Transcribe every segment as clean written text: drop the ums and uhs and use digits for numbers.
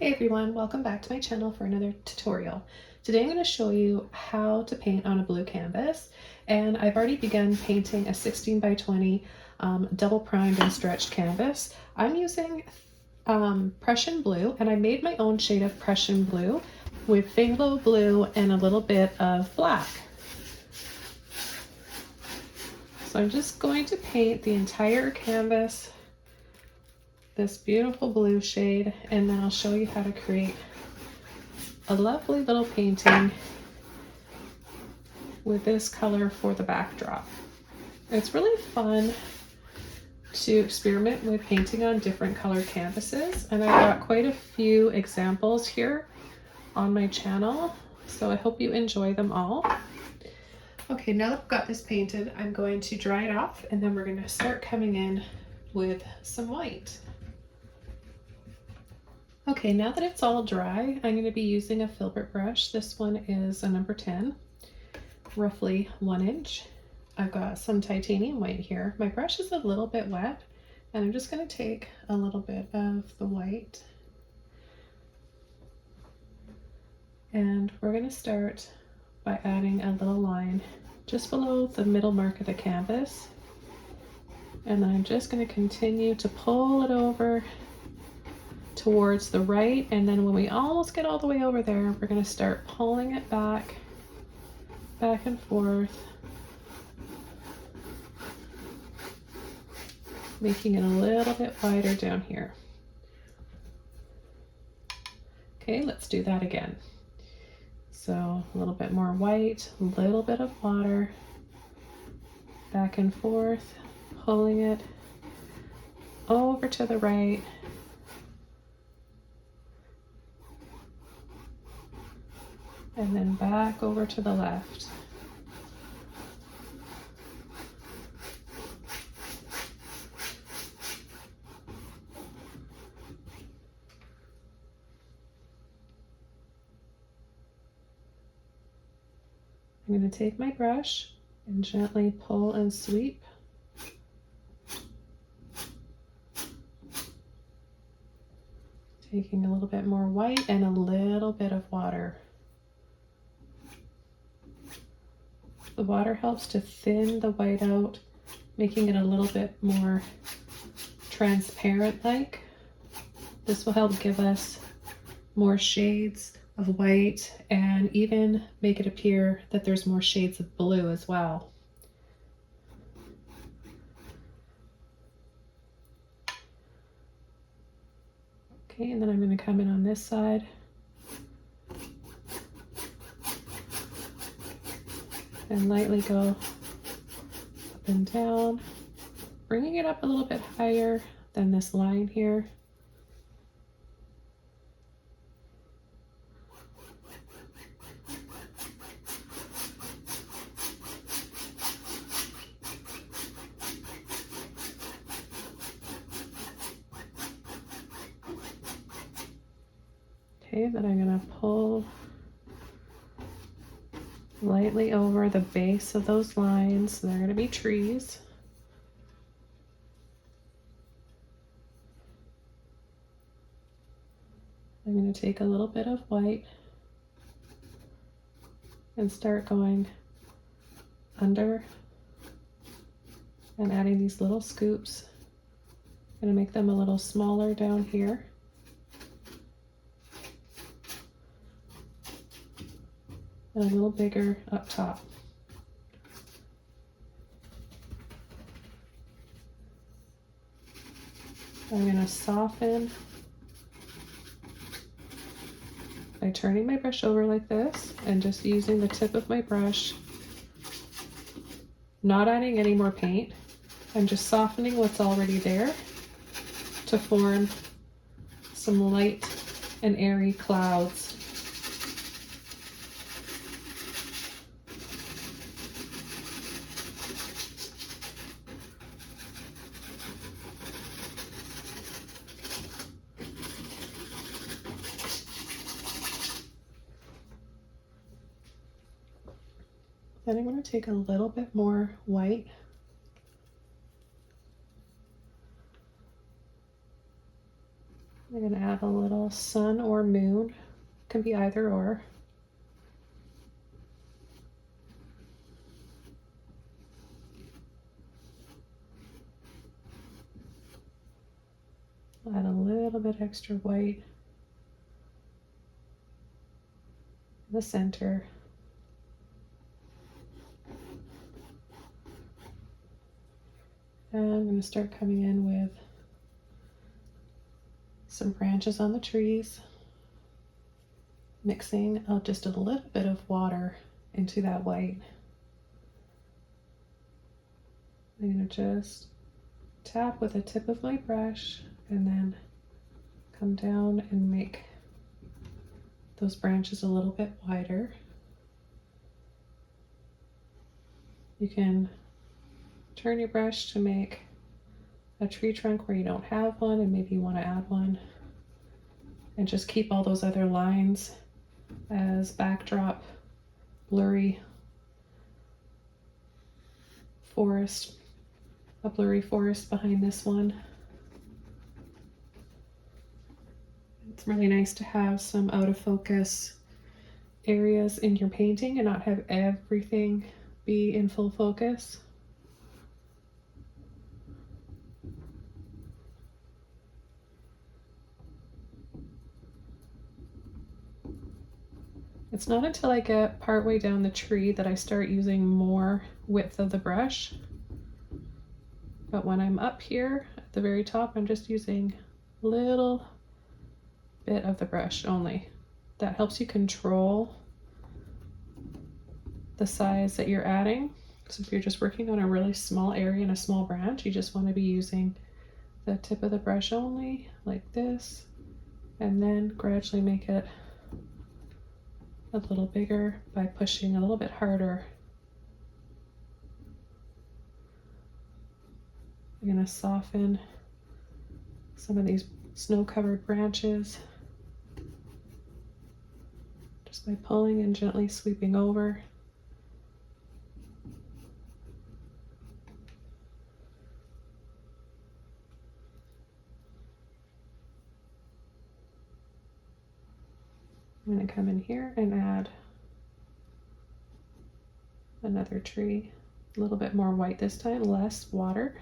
Hey everyone, welcome back to my channel for another tutorial. Today I'm going to show you how to paint on a blue canvas, and I've already begun painting a 16 by 20 double primed and stretched canvas. I'm using Prussian Blue, and I made my own shade of Prussian Blue with phthalo blue and a little bit of black. So I'm just going to paint the entire canvas this beautiful blue shade, and then I'll show you how to create a lovely little painting with this color for the backdrop. It's really fun to experiment with painting on different colored canvases, and I've got quite a few examples here on my channel, so I hope you enjoy them all. Okay, now that I've got this painted, I'm going to dry it off, and then we're going to start coming in with some white. Okay, now that it's all dry, I'm going to be using a filbert brush. This one is a number 10, roughly 1 inch. I've got some titanium white here. My brush is a little bit wet, and I'm just going to take a little bit of the white. And we're going to start by adding a little line just below the middle mark of the canvas. And then I'm just going to continue to pull it over towards the right, and then when we almost get all the way over there, we're going to start pulling it back and forth, making it a little bit wider down here. Okay, let's do that again. So a little bit more white, a little bit of water, back and forth, pulling it over to the right, and then back over to the left. I'm going to take my brush and gently pull and sweep. Taking a little bit more white and a little bit of water. The water helps to thin the white out, making it a little bit more transparent-like. This will help give us more shades of white and even make it appear that there's more shades of blue as well. Okay, and then I'm going to come in on this side. And lightly go up and down, bringing it up a little bit higher than this line here. Okay, then I'm going to pull lightly over the base of those lines. They're going to be trees. I'm going to take a little bit of white and start going under and adding these little scoops. I'm going to make them a little smaller down here. And a little bigger up top. I'm going to soften by turning my brush over like this and just using the tip of my brush, not adding any more paint. I'm just softening what's already there to form some light and airy clouds. Then I'm going to take a little bit more white I'm I'm going to add a little sun or moon. Can be either or. Add a little bit extra white in the center. And I'm going to start coming in with some branches on the trees, mixing just a little bit of water into that white. I'm going to just tap with the tip of my brush and then come down and make those branches a little bit wider. You can turn your brush to make a tree trunk where you don't have one and maybe you want to add one, and just keep all those other lines as backdrop, blurry forest, a blurry forest behind this one. It's really nice to have some out of focus areas in your painting and not have everything be in full focus. It's not until I get partway down the tree that I start using more width of the brush. But when I'm up here at the very top, I'm just using a little bit of the brush only. That helps you control the size that you're adding. So if you're just working on a really small area and a small branch, you just want to be using the tip of the brush only, like this, and then gradually make it a little bigger by pushing a little bit harder. I'm going to soften some of these snow-covered branches just by pulling and gently sweeping over. I'm going to come in here and add another tree, a little bit more white this time, less water.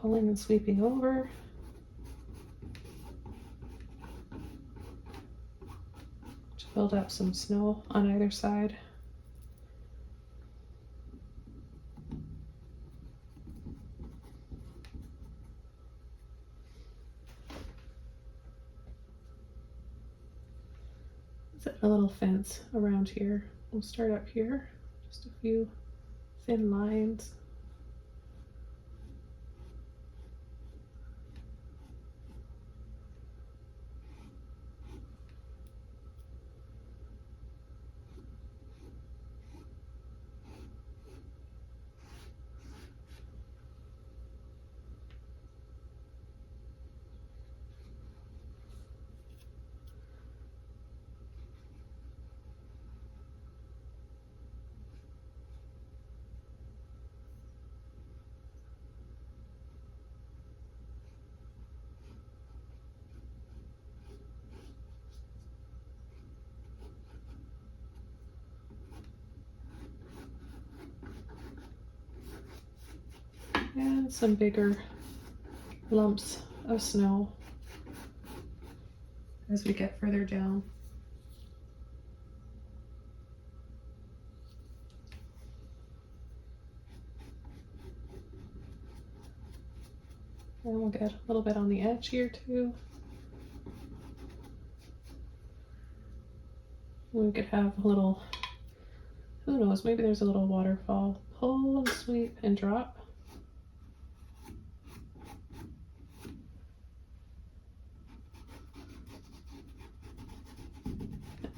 Pulling and sweeping over. Build up some snow on either side. Set a little fence around here. We'll start up here, just a few thin lines. And some bigger lumps of snow as we get further down. And we'll get a little bit on the edge here too. We could have a little, who knows, maybe there's a little waterfall. Pull and sweep and drop.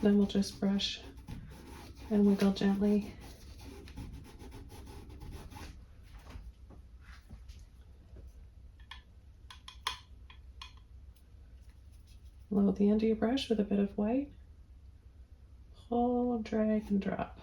Then we'll just brush and wiggle gently. Load the end of your brush with a bit of white. Hold, drag, and drop.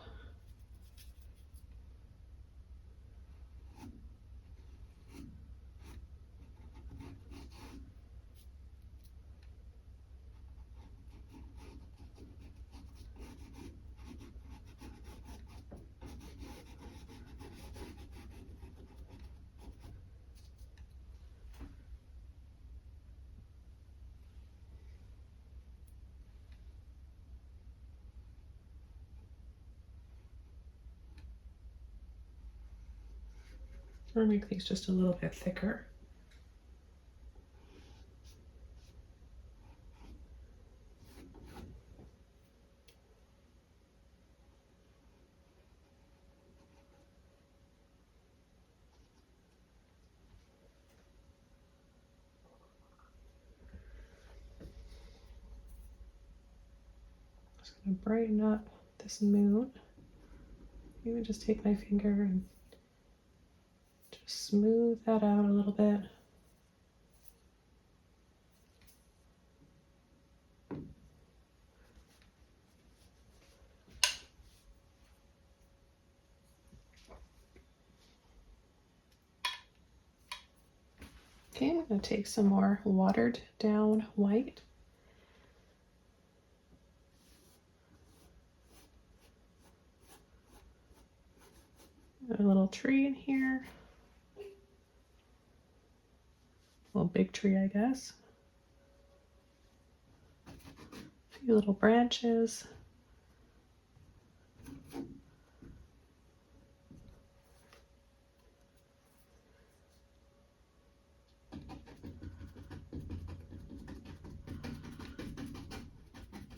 Or make these just a little bit thicker. Just gonna brighten up this moon. Maybe just take my finger and just smooth that out a little bit. Okay, I'm going to take some more watered down white. A little tree in here. A little big tree, I guess. A few little branches.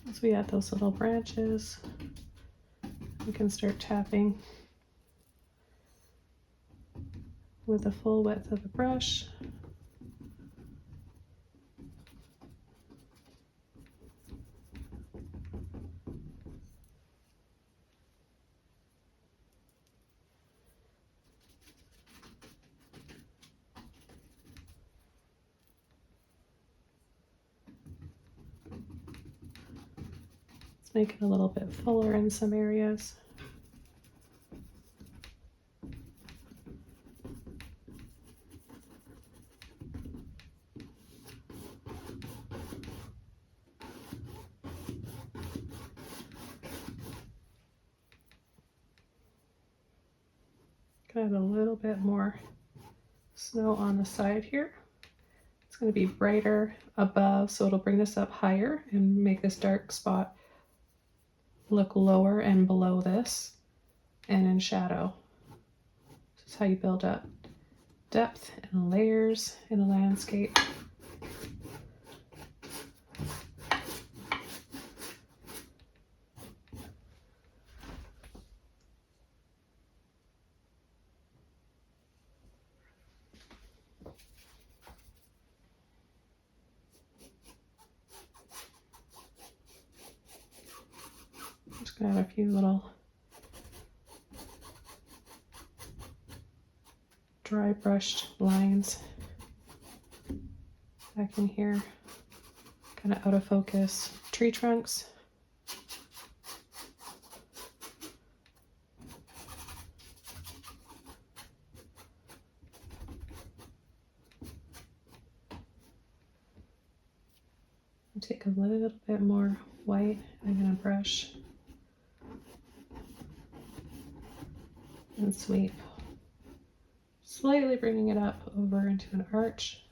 Once we add those little branches, we can start tapping with the full width of the brush. Let's make it a little bit fuller in some areas. Gonna add a little bit more snow on the side here. It's going to be brighter above, so it'll bring this up higher and make this dark spot look lower and below this and in shadow. This is how you build up depth and layers in a landscape. Just gonna add a few little dry brushed lines back in here, kind of out of focus tree trunks. I'll take a little bit more white. I'm gonna brush and sweep, slightly bringing it up over into an arch.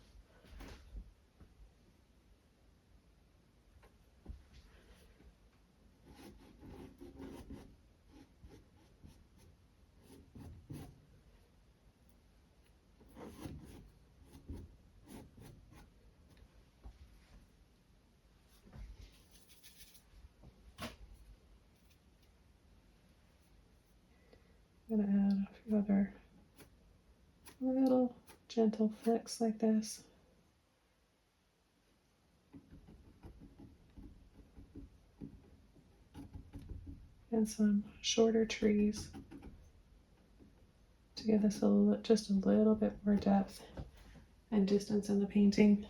I'm gonna add a few other little gentle flicks like this. And some shorter trees to give this just a little bit more depth and distance in the painting.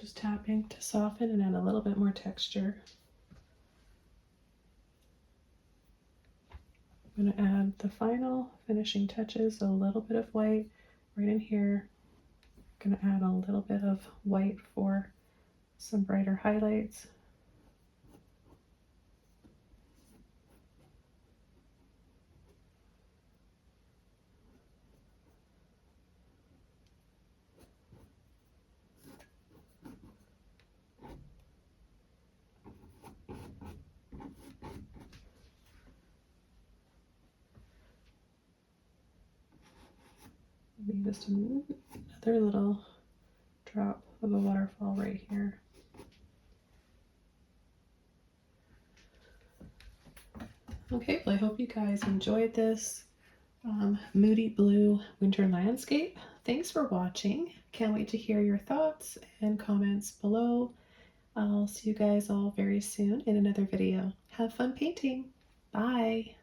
Just tapping to soften and add a little bit more texture. I'm going to add the final finishing touches, a little bit of white right in here. I'm going to add a little bit of white for some brighter highlights. Maybe just another little drop of a waterfall right here. Okay, well, I hope you guys enjoyed this moody blue winter landscape. Thanks for watching. Can't wait to hear your thoughts and comments below. I'll see you guys all very soon in another video. Have fun painting. Bye.